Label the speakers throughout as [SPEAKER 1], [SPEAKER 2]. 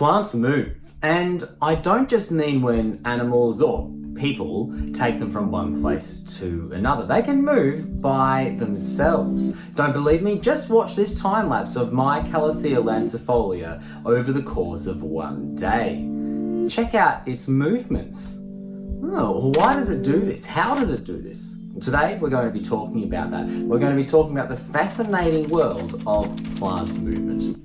[SPEAKER 1] Plants move, and I don't just mean when animals or people take them from one place to another. They can move by themselves. Don't believe me? Just watch this time lapse of my Calathea lancifolia over the course of one day. Check out its movements. Oh, why does it do this? How does it do this? Today we're going to be talking about that. We're going to be talking about the fascinating world of plant movement.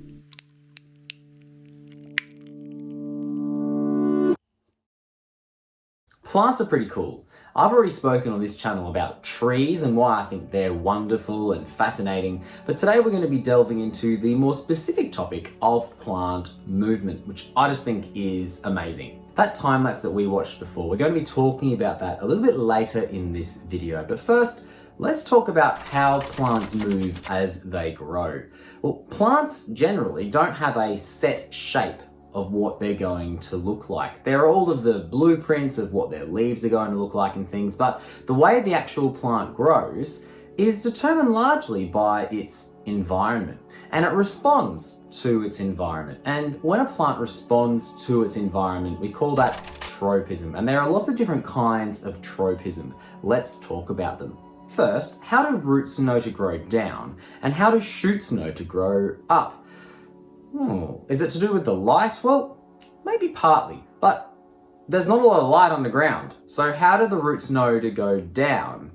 [SPEAKER 1] Plants are pretty cool. I've already spoken on this channel about trees and why I think they're wonderful and fascinating, but today we're going to be delving into the more specific topic of plant movement, which I just think is amazing. That time lapse that we watched before, we're going to be talking about that a little bit later in this video, but first, let's talk about how plants move as they grow. Well, plants generally don't have a set shape of what they're going to look like. There are all of the blueprints of what their leaves are going to look like and things, but the way the actual plant grows is determined largely by its environment, and it responds to its environment. And when a plant responds to its environment, we call that tropism, and there are lots of different kinds of tropism. Let's talk about them. First, how do roots know to grow down, and how do shoots know to grow up? Is it to do with the light? Well, maybe partly, but there's not a lot of light on the ground. So how do the roots know to go down?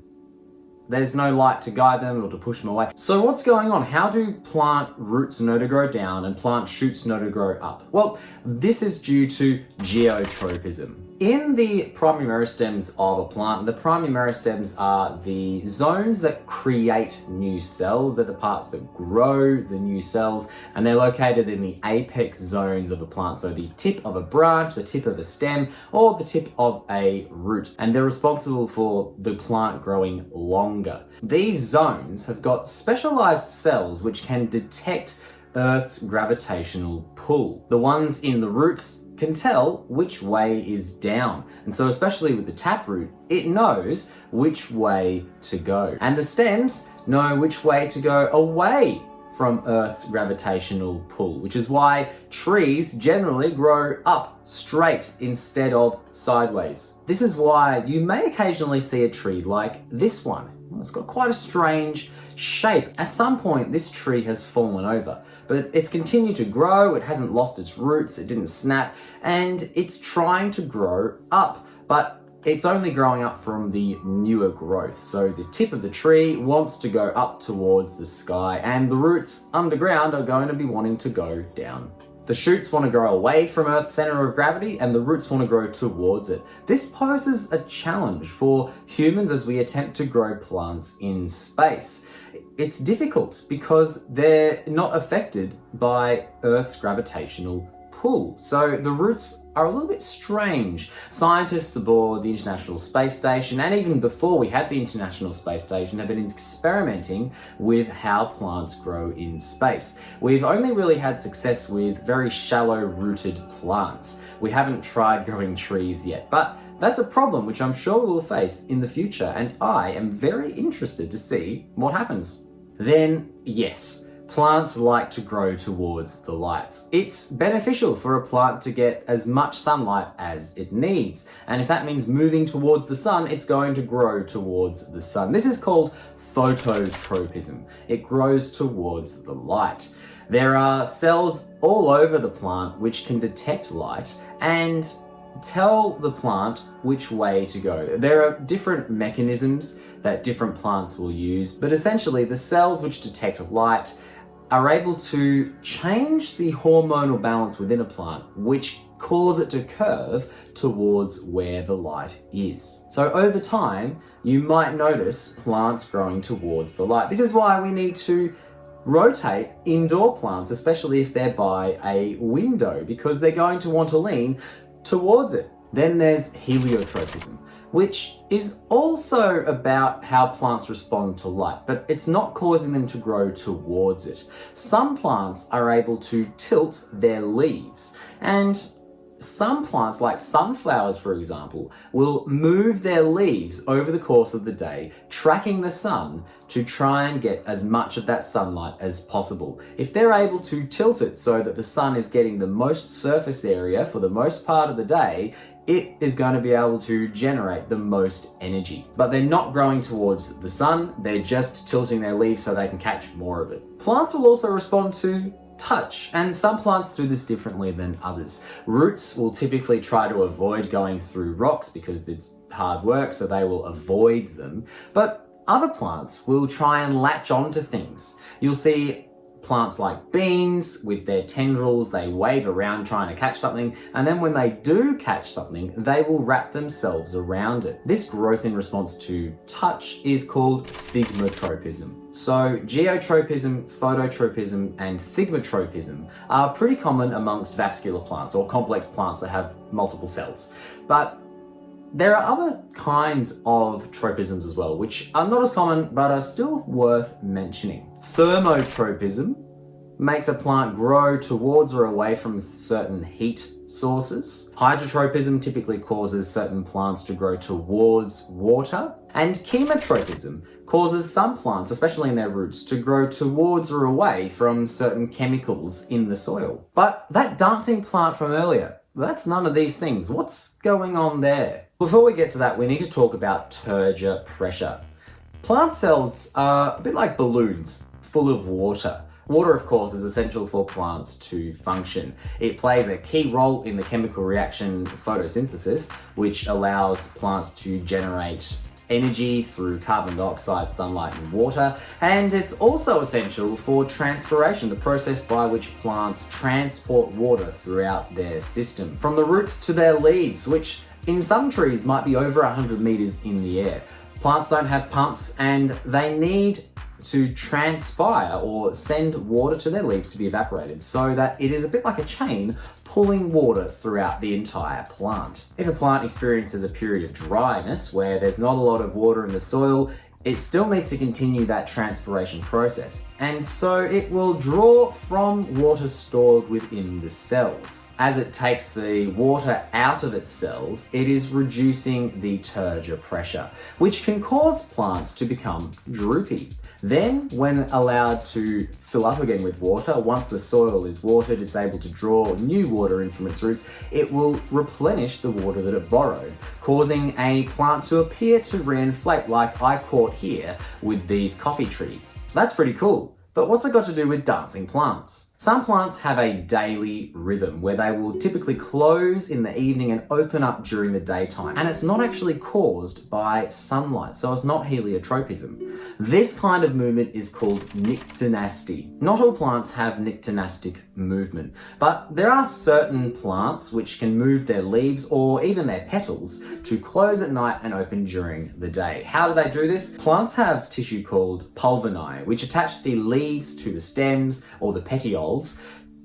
[SPEAKER 1] There's no light to guide them or to push them away. So what's going on? How do plant roots know to grow down and plant shoots know to grow up? Well, this is due to geotropism. In the primary meristems of a plant, the primary meristems are the zones that create new cells. They're the parts that grow the new cells, and they're located in the apex zones of a plant. So the tip of a branch, the tip of a stem, or the tip of a root. And they're responsible for the plant growing longer. These zones have got specialized cells which can detect Earth's gravitational pull. The ones in the roots can tell which way is down. And so especially with the taproot, it knows which way to go. And the stems know which way to go away from Earth's gravitational pull, which is why trees generally grow up straight instead of sideways. This is why you may occasionally see a tree like this one. It's got quite a strange shape. At some point, this tree has fallen over, but it's continued to grow. It hasn't lost its roots. It didn't snap, and it's trying to grow up, but it's only growing up from the newer growth. So the tip of the tree wants to go up towards the sky, and the roots underground are going to be wanting to go down. The shoots want to grow away from Earth's center of gravity, and the roots want to grow towards it. This poses a challenge for humans as we attempt to grow plants in space. It's difficult because they're not affected by Earth's gravitational pull. So the roots are a little bit strange. Scientists aboard the International Space Station, and even before we had the International Space Station, have been experimenting with how plants grow in space. We've only really had success with very shallow rooted plants. We haven't tried growing trees yet, but that's a problem which I'm sure we'll face in the future, and I am very interested to see what happens. Then, yes, plants like to grow towards the lights. It's beneficial for a plant to get as much sunlight as it needs. And if that means moving towards the sun, it's going to grow towards the sun. This is called Phototropism. It grows towards the light. There are cells all over the plant which can detect light and tell the plant which way to go. There are different mechanisms that different plants will use, but essentially the cells which detect light are able to change the hormonal balance within a plant, which cause it to curve towards where the light is. So over time, you might notice plants growing towards the light. This is why we need to rotate indoor plants, especially if they're by a window, because they're going to want to lean towards it. Then there's heliotropism, which is also about how plants respond to light, but it's not causing them to grow towards it. Some plants are able to tilt their leaves, and some plants, like sunflowers for example, will move their leaves over the course of the day, tracking the sun to try and get as much of that sunlight as possible. If they're able to tilt it so that the sun is getting the most surface area for the most part of the day, it is going to be able to generate the most energy. But they're not growing towards the sun, they're just tilting their leaves so they can catch more of it. Plants will also respond to touch, and some plants do this differently than others. Roots will typically try to avoid going through rocks because it's hard work, so they will avoid them. But other plants will try and latch onto things. You'll see plants like beans, with their tendrils, they wave around trying to catch something, and then when they do catch something, they will wrap themselves around it. This growth in response to touch is called Thigmotropism. So Geotropism, Phototropism, and Thigmotropism are pretty common amongst vascular plants or complex plants that have multiple cells. But there are other kinds of tropisms as well, which are not as common but are still worth mentioning. Thermotropism makes a plant grow towards or away from certain heat sources. Hydrotropism typically causes certain plants to grow towards water. And chemotropism causes some plants, especially in their roots, to grow towards or away from certain chemicals in the soil. But that dancing plant from earlier, that's none of these things. What's going on there? Before we get to that, we need to talk about turgor pressure. Plant cells are a bit like balloons full of water. Water, of course, is essential for plants to function. It plays a key role in the chemical reaction photosynthesis, which allows plants to generate energy through carbon dioxide, sunlight, and water. And it's also essential for transpiration, the process by which plants transport water throughout their system, from the roots to their leaves, which in some trees might be over 100 meters in the air. Plants don't have pumps and they need to transpire or send water to their leaves to be evaporated, so that it is a bit like a chain pulling water throughout the entire plant. If a plant experiences a period of dryness where there's not a lot of water in the soil, it still needs to continue that transpiration process, and so it will draw from water stored within the cells. As it takes the water out of its cells, it is reducing the turgor pressure, which can cause plants to become droopy. Then, when allowed to fill up again with water, once the soil is watered, it's able to draw new water in from its roots, it will replenish the water that it borrowed, causing a plant to appear to reinflate, like I caught here with these coffee trees. That's pretty cool. But what's it got to do with dancing plants? Some plants have a daily rhythm where they will typically close in the evening and open up during the daytime. And it's not actually caused by sunlight, so it's not heliotropism. This kind of movement is called Nyctinasty. Not all plants have nyctinastic movement, but there are certain plants which can move their leaves or even their petals to close at night and open during the day. How do they do this? Plants have tissue called pulvini, which attach the leaves to the stems or the petioles.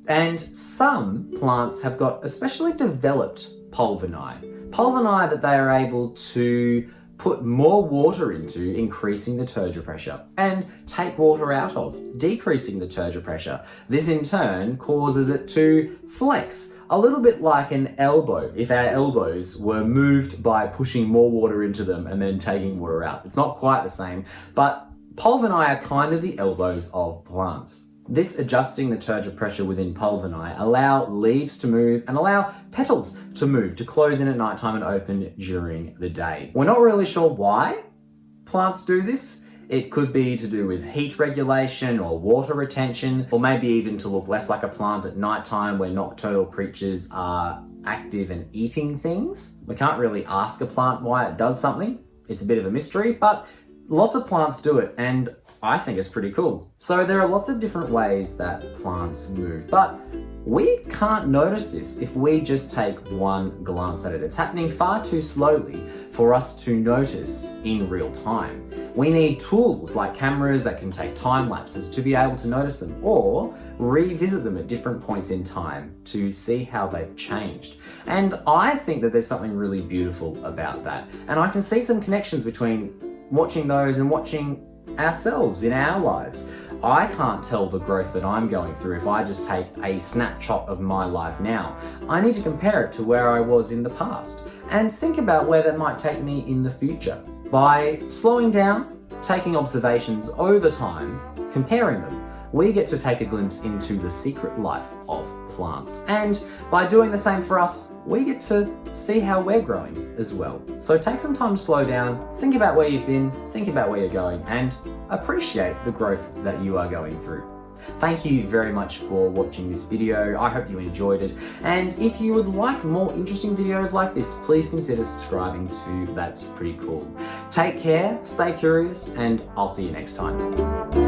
[SPEAKER 1] And some plants have got especially developed pulvini. Pulvini that they are able to put more water into, increasing the turgor pressure, and take water out of, decreasing the turgor pressure. This in turn causes it to flex, a little bit like an elbow, if our elbows were moved by pushing more water into them and then taking water out. It's not quite the same, but pulvini are kind of the elbows of plants. This adjusting the turgor pressure within pulvini allow leaves to move and allow petals to move, to close in at nighttime and open during the day. We're not really sure why plants do this. It could be to do with heat regulation or water retention, or maybe even to look less like a plant at nighttime where nocturnal creatures are active and eating things. We can't really ask a plant why it does something. It's a bit of a mystery, but lots of plants do it, and I think it's pretty cool. So there are lots of different ways that plants move, but we can't notice this if we just take one glance at it. It's happening far too slowly for us to notice in real time. We need tools like cameras that can take time lapses to be able to notice them, or revisit them at different points in time to see how they've changed. And I think that there's something really beautiful about that. And I can see some connections between watching those and watching ourselves in our lives. I can't tell the growth that I'm going through if I just take a snapshot of my life now. I need to compare it to where I was in the past and think about where that might take me in the future. By slowing down, taking observations over time, comparing them, we get to take a glimpse into the secret life of plants. And by doing the same for us, we get to see how we're growing as well. So take some time to slow down, think about where you've been, think about where you're going, and appreciate the growth that you are going through. Thank you very much for watching this video. I hope you enjoyed it. And if you would like more interesting videos like this, please consider subscribing to That's Pretty Cool. Take care, stay curious, and I'll see you next time.